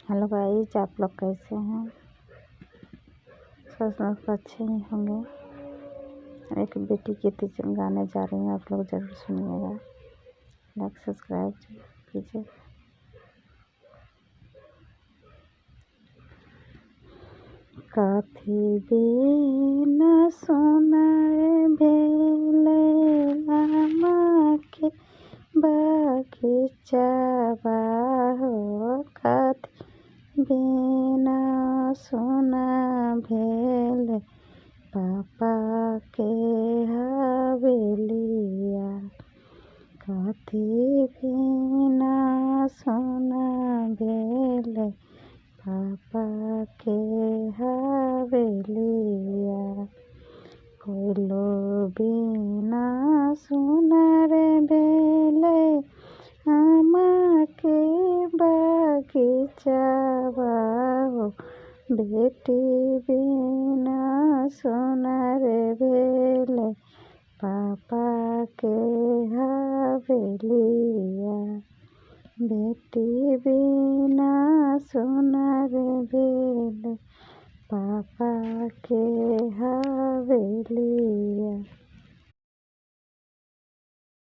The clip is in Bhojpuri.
हेलो गाइस, आप लोग कैसे हैं। सब लोग अच्छे ही होंगे। एक बेटी की तीज गाने जा रही हूँ, आप लोग ज़रूर सुनिएगा। लाइक सब्सक्राइब कीजिए। कथी बिना सोनार भेले आमाके बगीचावा हो, कथी बिना सोना भेले पापा के हवेलिया, कथी बिना सोना भेले पापा के हवेलिया। कोइलो बिना सोनार भेले आमाके बगीचावा हो, बेटी बिना सोनार भेले पापा के हवेलिया, बेटी बिना सोनार भेले पापा के हवेलिया।